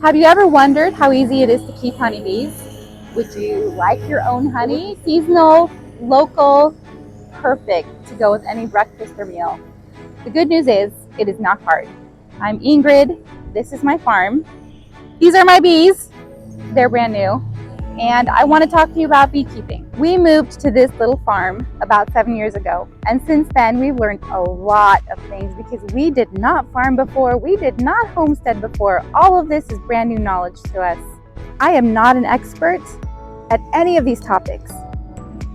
Have you ever wondered how easy it is to keep honeybees? Would you like your own honey? Seasonal, local, perfect to go with any breakfast or meal. The good news is, it is not hard. I'm Ingrid, this is my farm. These are my bees, they're brand new. And I want to talk to you about beekeeping. We moved to this little farm about 7 years ago. And since then, we've learned a lot of things because we did not farm before. We did not homestead before. All of this is brand new knowledge to us. I am not an expert at any of these topics,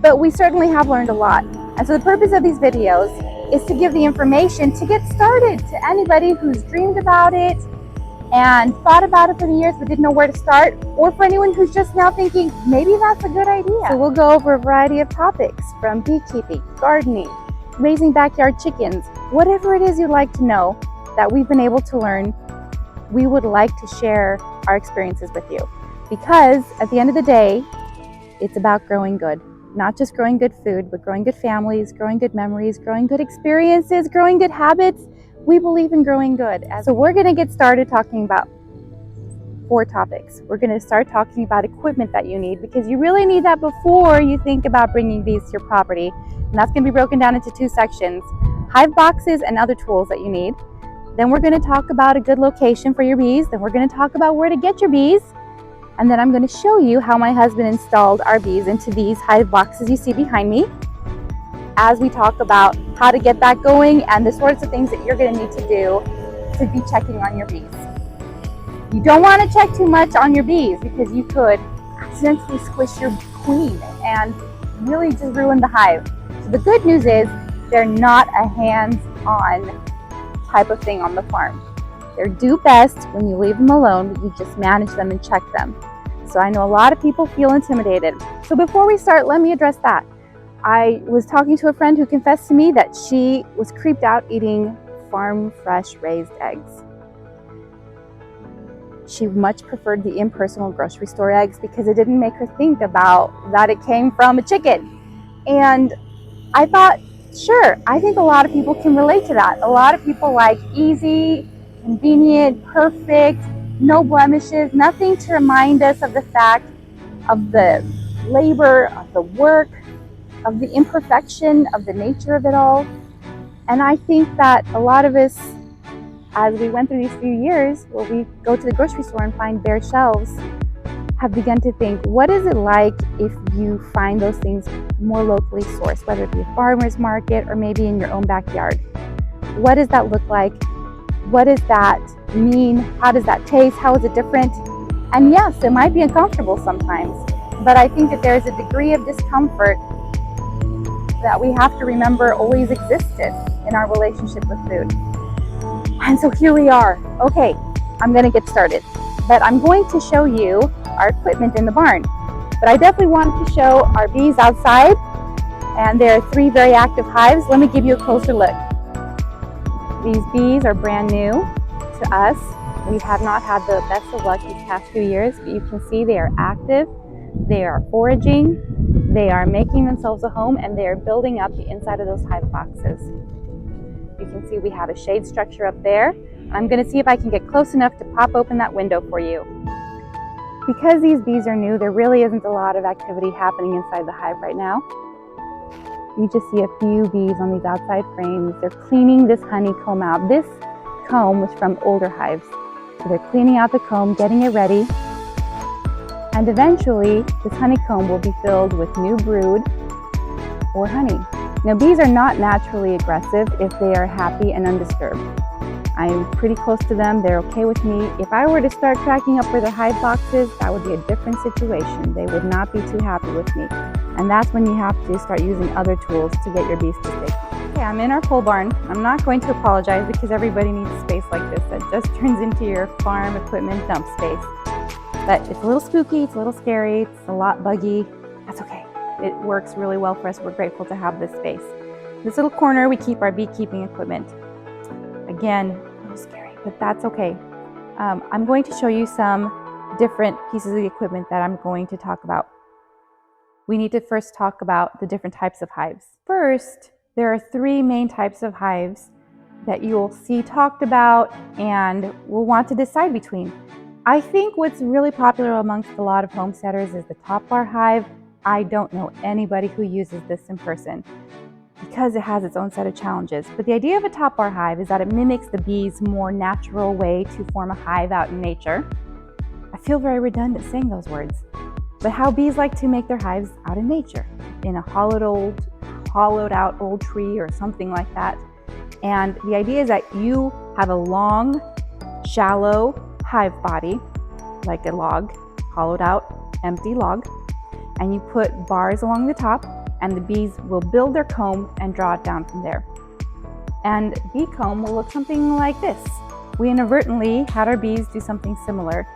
but we certainly have learned a lot. And so the purpose of these videos is to give the information to get started to anybody who's dreamed about it and thought about it for the years but didn't know where to start, or for anyone who's just now thinking, maybe that's a good idea. So we'll go over a variety of topics from beekeeping, gardening, raising backyard chickens, whatever it is you'd like to know that we've been able to learn. We would like to share our experiences with you because at the end of the day, it's about growing good. Not just growing good food, but growing good families, growing good memories, growing good experiences, growing good habits. We believe in growing good. So we're going to get started talking about 4 topics. We're going to start talking about equipment that you need because you really need that before you think about bringing bees to your property. And that's going to be broken down into 2 sections: hive boxes and other tools that you need. Then we're going to talk about a good location for your bees. Then we're going to talk about where to get your bees. And then I'm going to show you how my husband installed our bees into these hive boxes you see behind me, as we talk about how to get that going and the sorts of things that you're going to need to do to be checking on your bees. You don't want to check too much on your bees because you could accidentally squish your queen and really just ruin the hive. So the good news is they're not a hands-on type of thing on the farm. They're do best when you leave them alone, but you just manage them and check them. So I know a lot of people feel intimidated. So before we start, let me address that. I was talking to a friend who confessed to me that she was creeped out eating farm fresh raised eggs. She much preferred the impersonal grocery store eggs because it didn't make her think about that it came from a chicken. And I thought, sure, I think a lot of people can relate to that. A lot of people like easy, convenient, perfect, no blemishes, nothing to remind us of the fact of the labor, of the work, of the imperfection, of the nature of it all. And I think that a lot of us, as we went through these few years where we go to the grocery store and find bare shelves, have begun to think, what is it like if you find those things more locally sourced, whether it be a farmer's market or maybe in your own backyard? What does that look like? What does that mean? How does that taste? How is it different? And yes, it might be uncomfortable sometimes, but I think that there's a degree of discomfort that we have to remember always existed in our relationship with food. And so here we are. Okay, I'm gonna get started, but I'm going to show you our equipment in the barn. But I definitely wanted to show our bees outside, and there are 3 very active hives. Let me give you a closer look. These bees are brand new to us. We have not had the best of luck these past few years, but you can see they are active, they are foraging, they are making themselves a home, and they are building up the inside of those hive boxes. You can see we have a shade structure up there. I'm going to see if I can get close enough to pop open that window for you. Because these bees are new, there really isn't a lot of activity happening inside the hive right now. You just see a few bees on these outside frames. They're cleaning this honeycomb out. This comb was from older hives. So they're cleaning out the comb, getting it ready. And eventually, this honeycomb will be filled with new brood or honey. Now, bees are not naturally aggressive if they are happy and undisturbed. I'm pretty close to them. They're okay with me. If I were to start cracking up for their hive boxes, that would be a different situation. They would not be too happy with me. And that's when you have to start using other tools to get your bees to stay calm. Okay, I'm in our pole barn. I'm not going to apologize because everybody needs a space like this that just turns into your farm equipment dump space. But it's a little spooky, it's a little scary, it's a lot buggy. That's okay. It works really well for us. We're grateful to have this space. This little corner, we keep our beekeeping equipment. Again, a little scary, but that's okay. I'm going to show you some different pieces of the equipment that I'm going to talk about. We need to first talk about the different types of hives. First, there are 3 main types of hives that you'll see talked about and will want to decide between. I think what's really popular amongst a lot of homesteaders is the top bar hive. I don't know anybody who uses this in person because it has its own set of challenges. But the idea of a top bar hive is that it mimics the bee's more natural way to form a hive out in nature. I feel very redundant saying those words, but how bees like to make their hives out in nature, in a hollowed out old tree or something like that. And the idea is that you have a long, shallow hive body, like a log, hollowed out, empty log, and you put bars along the top, and the bees will build their comb and draw it down from there. And bee comb will look something like this. We inadvertently had our bees do something similar,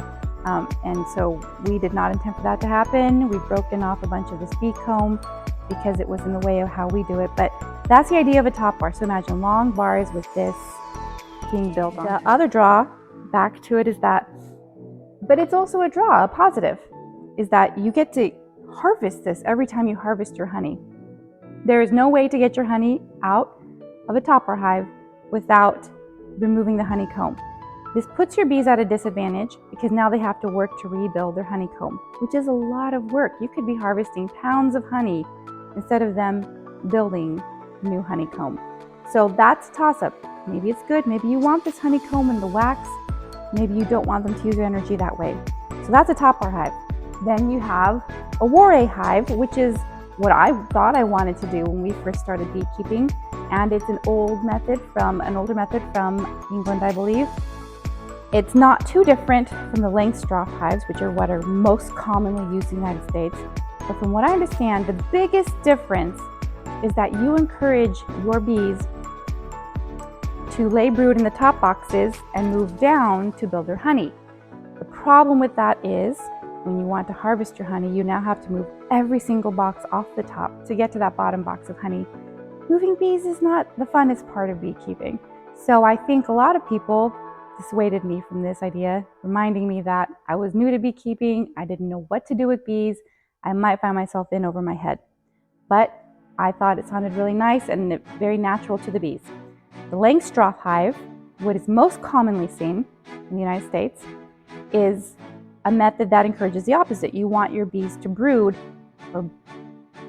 and so we did not intend for that to happen. We've broken off a bunch of this bee comb because it was in the way of how we do it, but that's the idea of a top bar. So imagine long bars with this being built on. The other draw back to it is that, but it's also a draw, a positive, is that you get to harvest this every time you harvest your honey. There is no way to get your honey out of a top bar hive without removing the honeycomb. This puts your bees at a disadvantage because now they have to work to rebuild their honeycomb, which is a lot of work. You could be harvesting pounds of honey instead of them building new honeycomb. So that's a toss-up. Maybe it's good, maybe you want this honeycomb and the wax, maybe you don't want them to use their energy that way. So that's a top bar hive. Then you have a warray hive, which is what I thought I wanted to do when we first started beekeeping. And it's an older method from England, I believe. It's not too different from the Langstroth hives, which are what are most commonly used in the United States. But from what I understand, the biggest difference is that you encourage your bees to lay brood in the top boxes and move down to build their honey. The problem with that is when you want to harvest your honey, you now have to move every single box off the top to get to that bottom box of honey. Moving bees is not the funnest part of beekeeping. So I think a lot of people dissuaded me from this idea, reminding me that I was new to beekeeping, I didn't know what to do with bees, I might find myself in over my head. But I thought it sounded really nice and very natural to the bees. The Langstroth hive, what is most commonly seen in the United States, is a method that encourages the opposite. You want your bees to brood or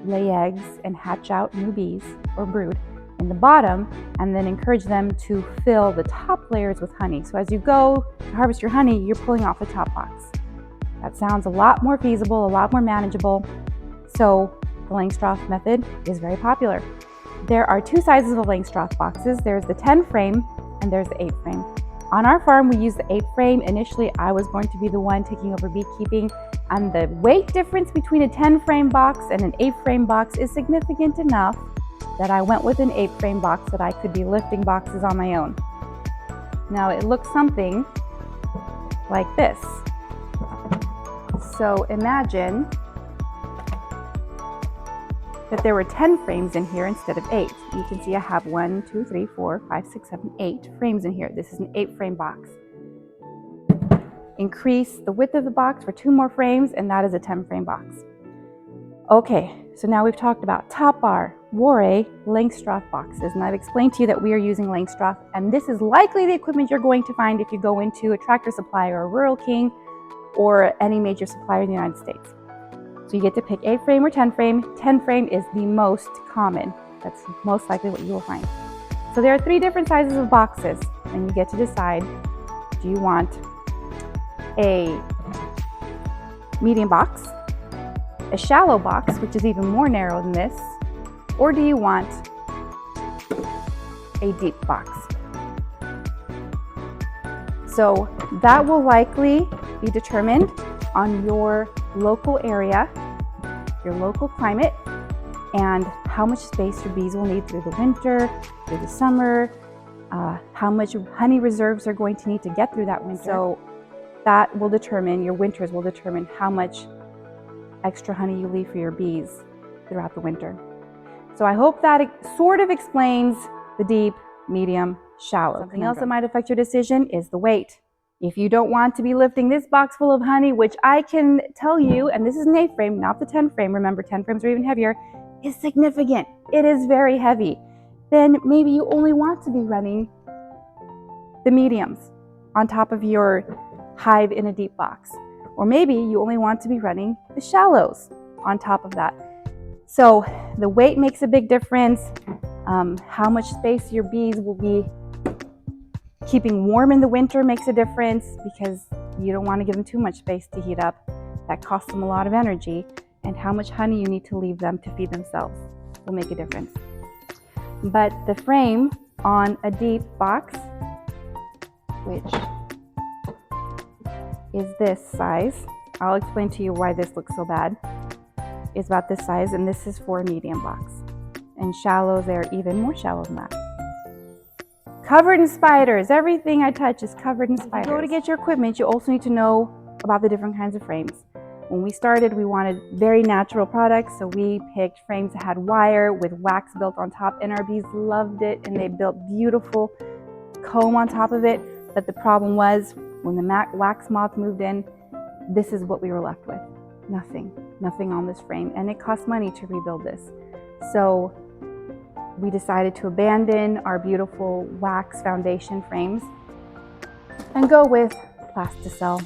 lay eggs and hatch out new bees or brood in the bottom and then encourage them to fill the top layers with honey. So as you go to harvest your honey, you're pulling off the top box. That sounds a lot more feasible, a lot more manageable. So the Langstroth method is very popular. There are two sizes of Langstroth boxes. There's the 10 frame and there's the 8 frame. On our farm, we use the 8 frame. Initially, I was going to be the one taking over beekeeping, and the weight difference between a 10 frame box and an 8 frame box is significant enough that I went with an 8 frame box that I could be lifting boxes on my own. Now it looks something like this. So imagine that there were 10 frames in here instead of 8. You can see I have 1, 2, 3, 4, 5, 6, 7, 8 frames in here. This is an 8 frame box. Increase the width of the box for 2 more frames, and that is a 10 frame box. Okay, so now we've talked about top bar, warray, Langstroth boxes, and I've explained to you that we are using Langstroth, and this is likely the equipment you're going to find if you go into a Tractor Supply or a Rural King or any major supplier in the United States. So you get to pick 8 frame or 10 frame. 10 frame is the most common. That's most likely what you will find. So there are 3 different sizes of boxes, and you get to decide, do you want a medium box, a shallow box, which is even more narrow than this, or do you want a deep box? So that will likely be determined on your local area, your local climate, and how much space your bees will need through the winter, through the summer, how much honey reserves are going to need to get through that winter. So that will determine, your winters will determine how much extra honey you leave for your bees throughout the winter. So I hope that it sort of explains the deep, medium, shallow. Something else that might affect your decision is the weight. If you don't want to be lifting this box full of honey, which I can tell you, and this is an 8 frame, not the 10 frame, remember 10 frames are even heavier, is significant. It is very heavy. Then maybe you only want to be running the mediums on top of your hive in a deep box. Or maybe you only want to be running the shallows on top of that. So the weight makes a big difference. How much space your bees will be keeping warm in the winter makes a difference, because you don't want to give them too much space to heat up. That costs them a lot of energy. And how much honey you need to leave them to feed themselves will make a difference. But the frame on a deep box, which is this size, I'll explain to you why this looks so bad, is about this size, and this is for a medium box. And shallows, they're even more shallow than that. Covered in spiders. Everything I touch is covered in spiders. If you go to get your equipment, you also need to know about the different kinds of frames. When we started, we wanted very natural products, so we picked frames that had wire with wax built on top, and our bees loved it, and they built beautiful comb on top of it. But the problem was, when the wax moths moved in, this is what we were left with. Nothing on this frame, and it cost money to rebuild this. So we decided to abandon our beautiful wax foundation frames and go with Plasticell,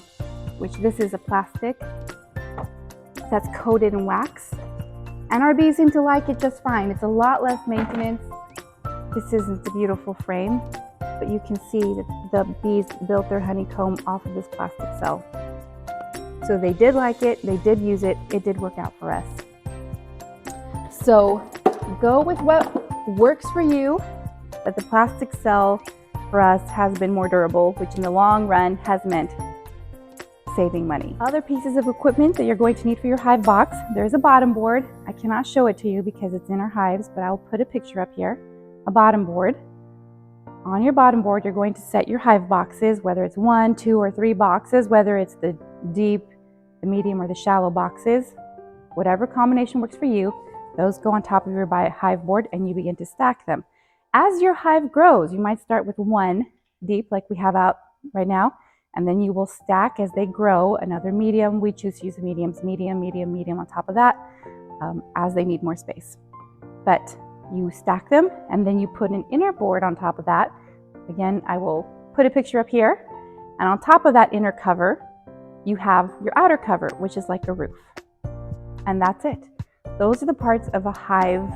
which this is a plastic that's coated in wax, and our bees seem to like it just fine. It's a lot less maintenance. This isn't a beautiful frame, but you can see that the bees built their honeycomb off of this plastic cell. So they did like it, they did use it, it did work out for us. So go with what works for you, but the plastic cell for us has been more durable, which in the long run has meant saving money. Other pieces of equipment that you're going to need for your hive box, there's a bottom board. I cannot show it to you because it's in our hives, but I'll put a picture up here. A bottom board. On your bottom board, you're going to set your hive boxes, whether it's 1, 2, or 3 boxes, whether it's the deep, the medium, or the shallow boxes. Whatever combination works for you, those go on top of your hive board, and you begin to stack them. As your hive grows, you might start with 1 deep, like we have out right now, and then you will stack as they grow another medium. We choose to use the mediums, medium, medium, medium on top of that as they need more space. But you stack them, and then you put an inner board on top of that. Again, I will put a picture up here. And on top of that inner cover, you have your outer cover, which is like a roof. And that's it. Those are the parts of a hive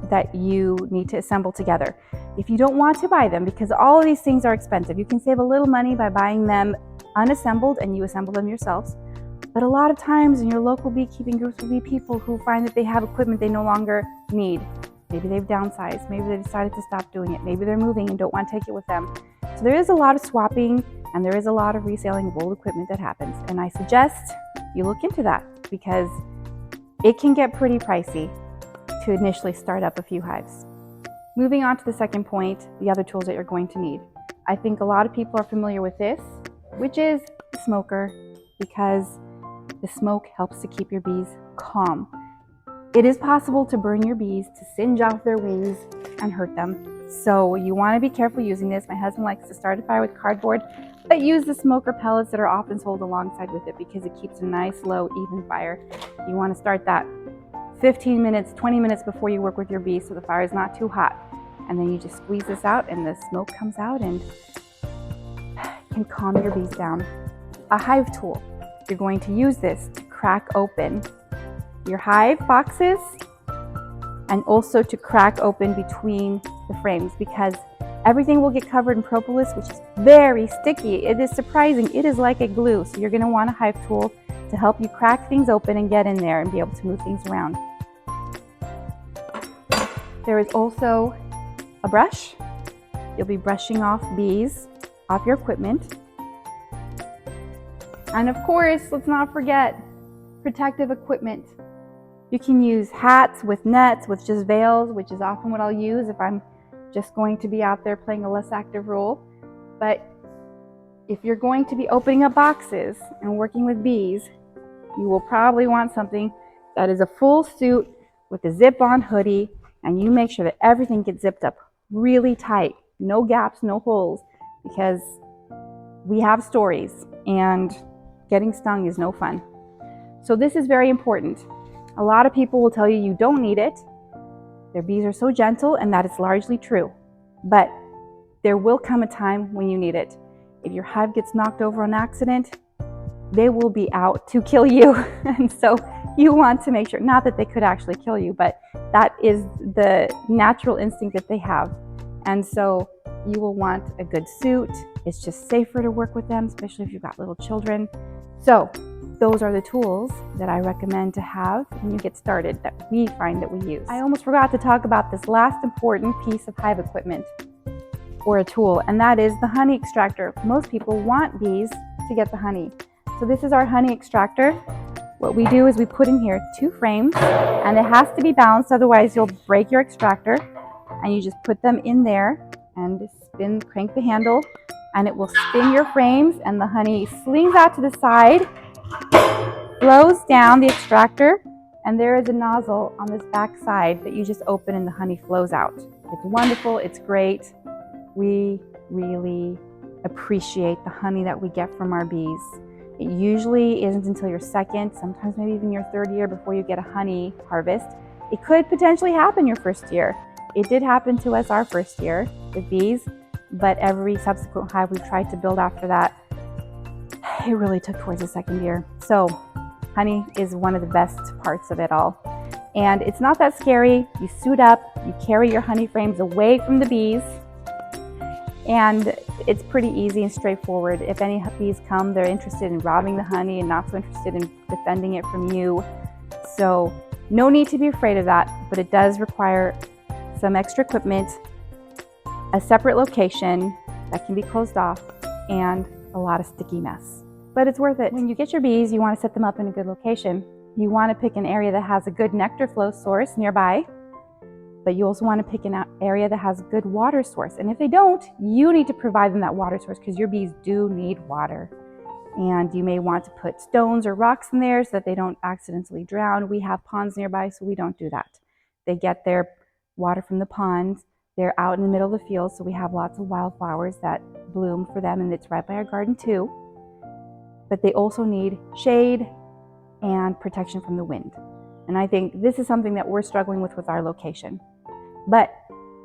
that you need to assemble together. If you don't want to buy them, because all of these things are expensive, you can save a little money by buying them unassembled and you assemble them yourselves. But a lot of times in your local beekeeping groups will be people who find that they have equipment they no longer need. Maybe they've downsized, maybe they decided to stop doing it, maybe they're moving and don't want to take it with them. So there is a lot of swapping and there is a lot of reselling of old equipment that happens. And I suggest you look into that because it can get pretty pricey to initially start up a few hives. Moving on to the second point, the other tools that you're going to need. I think a lot of people are familiar with this, which is the smoker, because the smoke helps to keep your bees calm. It is possible to burn your bees, to singe off their wings and hurt them. So you want to be careful using this. My husband likes to start a fire with cardboard, but use the smoker pellets that are often sold alongside with it because it keeps a nice, low, even fire. You want to start that 15 minutes, 20 minutes before you work with your bees so the fire is not too hot. And then you just squeeze this out and the smoke comes out and can calm your bees down. A hive tool. You're going to use this to crack open your hive boxes and also to crack open between the frames because everything will get covered in propolis, which is very sticky. It is surprising. It is like a glue. So you're going to want a hive tool to help you crack things open and get in there and be able to move things around. There is also a brush. You'll be brushing off bees off your equipment. And of course, let's not forget protective equipment. You can use hats with nets, with just veils, which is often what I'll use if I'm just going to be out there playing a less active role. But if you're going to be opening up boxes and working with bees, you will probably want something that is a full suit with a zip-on hoodie, and you make sure that everything gets zipped up really tight. No gaps, no holes, because we have stories and getting stung is no fun. So this is very important. A lot of people will tell you you don't need it. Their bees are so gentle, and that is largely true. But there will come a time when you need it. if your hive gets knocked over on accident, they will be out to kill you. And so you want to make sure, not that they could actually kill you, but that is the natural instinct that they have. And so you will want a good suit. It's just safer to work with them, especially if you've got little children. So those are the tools that I recommend to have when you get started, that we find that we use. I almost forgot to talk about this last important piece of hive equipment, or a tool, and that is the honey extractor. Most people want bees to get the honey. So this is our honey extractor. What we do is we put in here 2 frames, and it has to be balanced, otherwise you'll break your extractor. And you just put them in there and crank the handle, and it will spin your frames, and the honey slings out to the side, flows down the extractor, and there is a nozzle on this back side that you just open and the honey flows out. It's wonderful, it's great. We really appreciate the honey that we get from our bees. It usually isn't until your second, sometimes maybe even your third year before you get a honey harvest. It could potentially happen your first year. It did happen to us our first year with bees, but every subsequent hive we've tried to build after that, it really took towards the second year. So honey is one of the best parts of it all. And it's not that scary. You suit up, you carry your honey frames away from the bees, and it's pretty easy and straightforward. If any bees come, they're interested in robbing the honey and not so interested in defending it from you. So no need to be afraid of that, but it does require some extra equipment, a separate location that can be closed off, and a lot of sticky mess. But it's worth it. When you get your bees, you want to set them up in a good location. You want to pick an area that has a good nectar flow source nearby, but you also want to pick an area that has a good water source. And if they don't, you need to provide them that water source, because your bees do need water. And you may want to put stones or rocks in there so that they don't accidentally drown. We have ponds nearby, so we don't do that. They get their water from the ponds. They're out in the middle of the field, so we have lots of wildflowers that bloom for them, and it's right by our garden too. But they also need shade and protection from the wind. And I think this is something that we're struggling with our location. But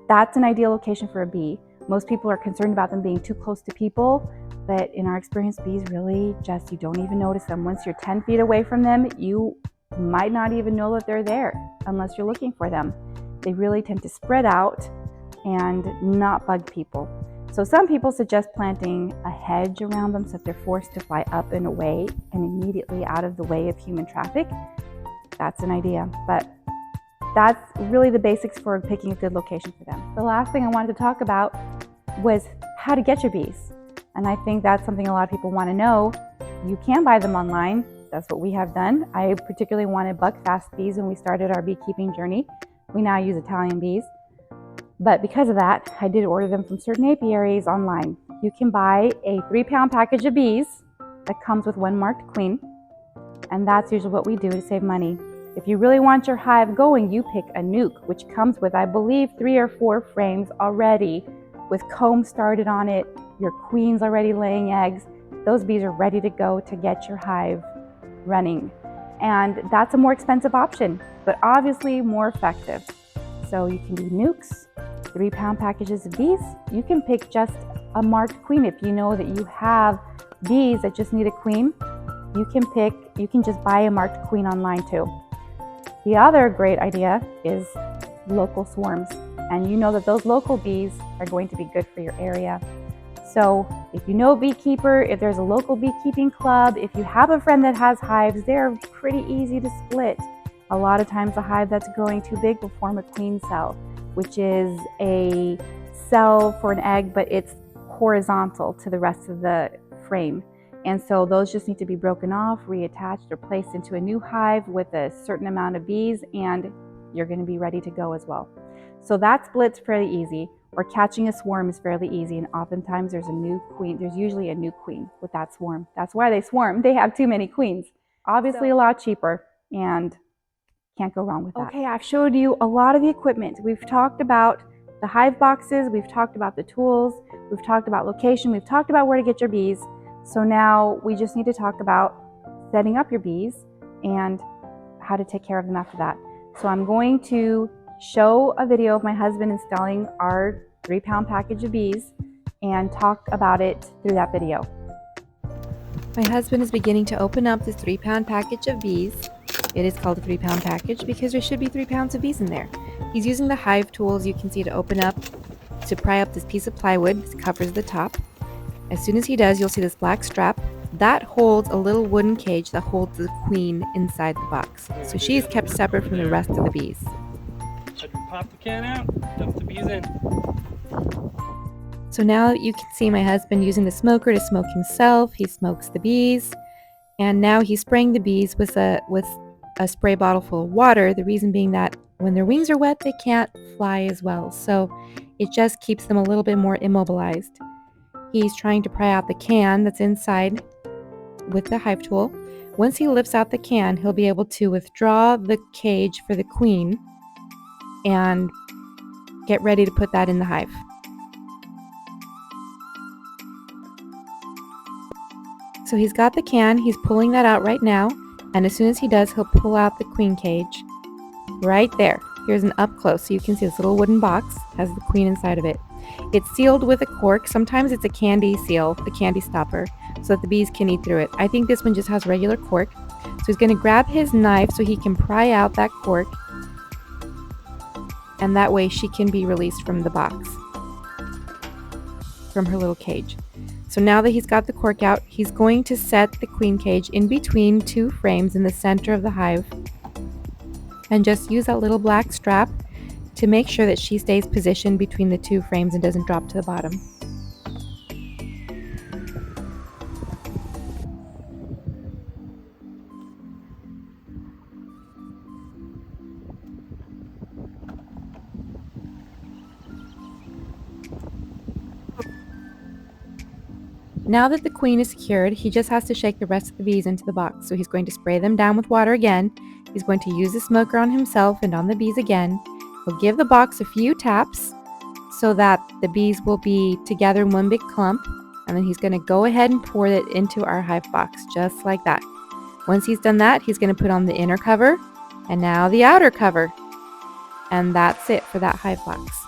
that's an ideal location for a bee. Most people are concerned about them being too close to people, but in our experience, bees really just, you don't even notice them. Once you're 10 feet away from them, you might not even know that they're there unless you're looking for them. They really tend to spread out and not bug people. So some people suggest planting a hedge around them so that they're forced to fly up and away and immediately out of the way of human traffic. That's an idea, but that's really the basics for picking a good location for them. The last thing I wanted to talk about was how to get your bees. And I think that's something a lot of people want to know. You can buy them online. That's what we have done. I particularly wanted buck-fast bees when we started our beekeeping journey. We now use Italian bees. But because of that, I did order them from certain apiaries online. You can buy a 3-pound package of bees that comes with 1 marked queen. And that's usually what we do to save money. If you really want your hive going, you pick a nuke, which comes with, I believe, 3 or 4 frames already with comb started on it, your queen's already laying eggs. Those bees are ready to go to get your hive running. And that's a more expensive option, but obviously more effective. So you can do nukes, 3-pound packages of bees. You can pick just a marked queen if you know that you have bees that just need a queen. You can just buy a marked queen online too. The other great idea is local swarms. And you know that those local bees are going to be good for your area. So if you know a beekeeper, if there's a local beekeeping club, if you have a friend that has hives, they're pretty easy to split. A lot of times a hive that's growing too big will form a queen cell, which is a cell for an egg, but it's horizontal to the rest of the frame. And so those just need to be broken off, reattached, or placed into a new hive with a certain amount of bees, and you're going to be ready to go as well. So that split's pretty easy, or catching a swarm is fairly easy, and oftentimes there's a new queen. There's usually a new queen with that swarm. That's why they swarm. They have too many queens. Obviously a lot cheaper, and can't go wrong with that. Okay, I've showed you a lot of the equipment. We've talked about the hive boxes, we've talked about the tools, we've talked about location, we've talked about where to get your bees. So now we just need to talk about setting up your bees and how to take care of them after that. So I'm going to show a video of my husband installing our 3-pound package of bees, and talk about it through that video. My husband is beginning to open up this 3-pound package of bees. It is called a 3-pound package because there should be 3 pounds of bees in there. He's using the hive tool, as you can see, to open up, to pry up this piece of plywood that covers the top. As soon as he does, you'll see this black strap. That holds a little wooden cage that holds the queen inside the box. So she is kept separate from the rest of the bees. Pop the can out, dump the bees in. So now you can see my husband using the smoker to smoke himself. He smokes the bees, and now he's spraying the bees with a spray bottle full of water. The reason being that when their wings are wet, they can't fly as well. So it just keeps them a little bit more immobilized. He's trying to pry out the can that's inside with the hive tool. Once he lifts out the can, he'll be able to withdraw the cage for the queen and get ready to put that in the hive. So he's got the can, he's pulling that out right now, and as soon as he does, he'll pull out the queen cage right there. Here's an up close, so you can see this little wooden box has the queen inside of it. It's sealed with a cork. Sometimes it's a candy seal, the candy stopper, so that the bees can eat through it. I think this one just has regular cork. So he's going to grab his knife so he can pry out that cork, and that way she can be released from the box, from her little cage. So now that he's got the cork out, he's going to set the queen cage in between 2 frames in the center of the hive, and just use that little black strap to make sure that she stays positioned between the 2 frames and doesn't drop to the bottom. Now that the queen is secured, he just has to shake the rest of the bees into the box. So he's going to spray them down with water again. He's going to use the smoker on himself and on the bees again. He'll give the box a few taps so that the bees will be together in one big clump. And then he's going to go ahead and pour it into our hive box, just like that. Once he's done that, he's going to put on the inner cover and now the outer cover. And that's it for that hive box.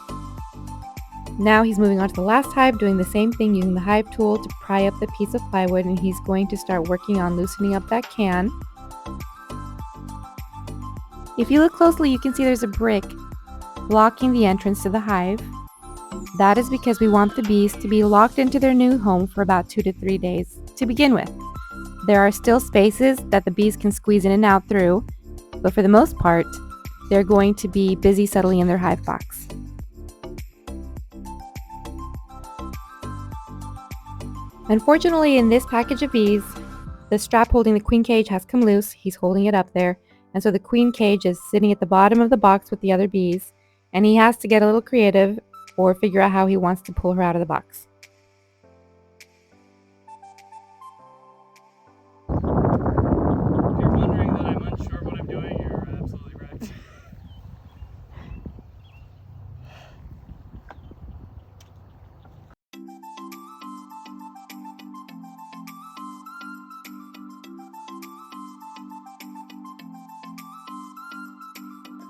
Now he's moving on to the last hive, doing the same thing using the hive tool to pry up the piece of plywood, and he's going to start working on loosening up that can. If you look closely, you can see there's a brick blocking the entrance to the hive. That is because we want the bees to be locked into their new home for about 2 to 3 days to begin with. There are still spaces that the bees can squeeze in and out through, but for the most part, they're going to be busy settling in their hive box. Unfortunately, in this package of bees, the strap holding the queen cage has come loose. He's holding it up there, and so the queen cage is sitting at the bottom of the box with the other bees, and he has to get a little creative or figure out how he wants to pull her out of the box. If you're wondering that I'm unsure what I'm doing, you're absolutely right.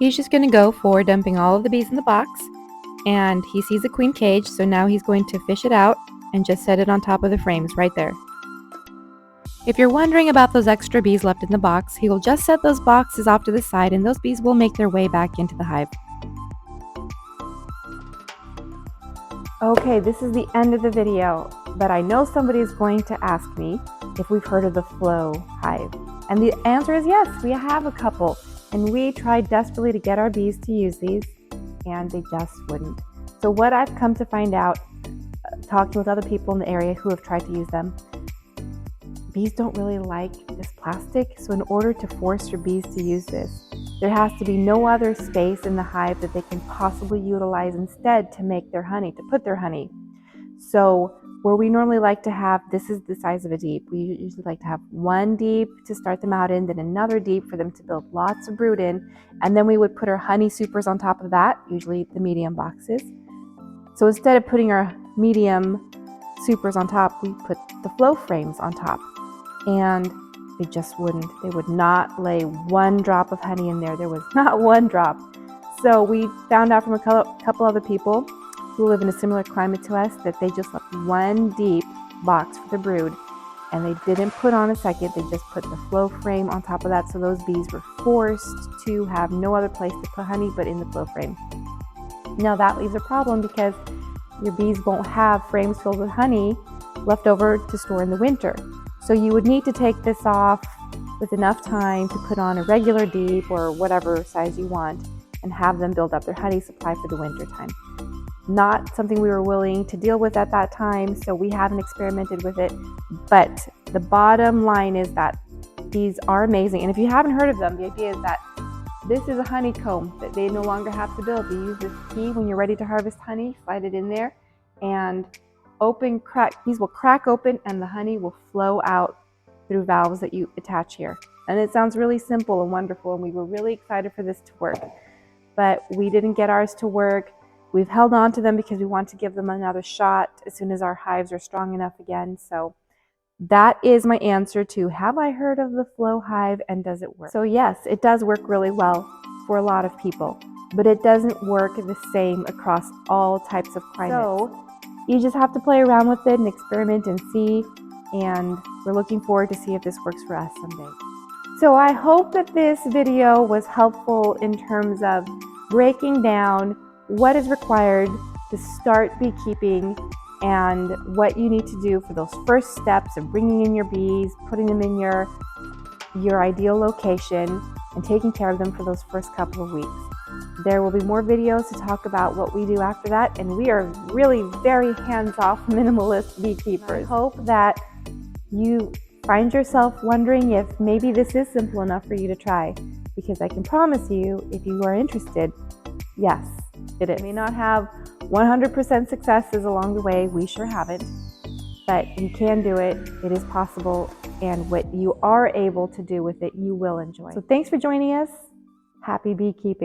He's just going to go for dumping all of the bees in the box, and he sees the queen cage, so now he's going to fish it out and just set it on top of the frames right there. If you're wondering about those extra bees left in the box, he will just set those boxes off to the side, and those bees will make their way back into the hive. Okay, this is the end of the video, but I know somebody is going to ask me if we've heard of the flow hive. And the answer is yes, we have a couple. And we tried desperately to get our bees to use these, and they just wouldn't. So what I've come to find out, talking with other people in the area who have tried to use them, bees don't really like this plastic. So in order to force your bees to use this, there has to be no other space in the hive that they can possibly utilize instead to make their honey, to put their honey. So where we normally like to have, this is the size of a deep. We usually like to have one deep to start them out in, then another deep for them to build lots of brood in, and then we would put our honey supers on top of that, usually the medium boxes. So instead of putting our medium supers on top, we put the flow frames on top, and they just wouldn't. They would not lay one drop of honey in there. There was not one drop. So we found out from a couple other people who live in a similar climate to us that they just left one deep box for the brood, and they didn't put on a second. They just put the flow frame on top of that, so those bees were forced to have no other place to put honey but in the flow frame. Now that leaves a problem because your bees won't have frames filled with honey left over to store in the winter. So you would need to take this off with enough time to put on a regular deep or whatever size you want and have them build up their honey supply for the winter time. Not something we were willing to deal with at that time, so we haven't experimented with it. But the bottom line is that these are amazing. And if you haven't heard of them, the idea is that this is a honeycomb that they no longer have to build. You use this key when you're ready to harvest honey, slide it in there, and these will crack open and the honey will flow out through valves that you attach here. And it sounds really simple and wonderful, and we were really excited for this to work. But we didn't get ours to work. We've held on to them because we want to give them another shot as soon as our hives are strong enough again. So that is my answer to, have I heard of the Flow Hive and does it work? So yes, it does work really well for a lot of people, but it doesn't work the same across all types of climates. So you just have to play around with it and experiment and see, and we're looking forward to see if this works for us someday. So I hope that this video was helpful in terms of breaking down what is required to start beekeeping and what you need to do for those first steps of bringing in your bees, putting them in your ideal location, and taking care of them for those first couple of weeks. There will be more videos to talk about what we do after that, and we are really very hands-off minimalist beekeepers. I hope that you find yourself wondering if maybe this is simple enough for you to try, because I can promise you, if you are interested, yes, it is. You may not have 100% successes along the way, we sure haven't, but you can do it, it is possible, and what you are able to do with it, you will enjoy. So thanks for joining us. Happy beekeeping.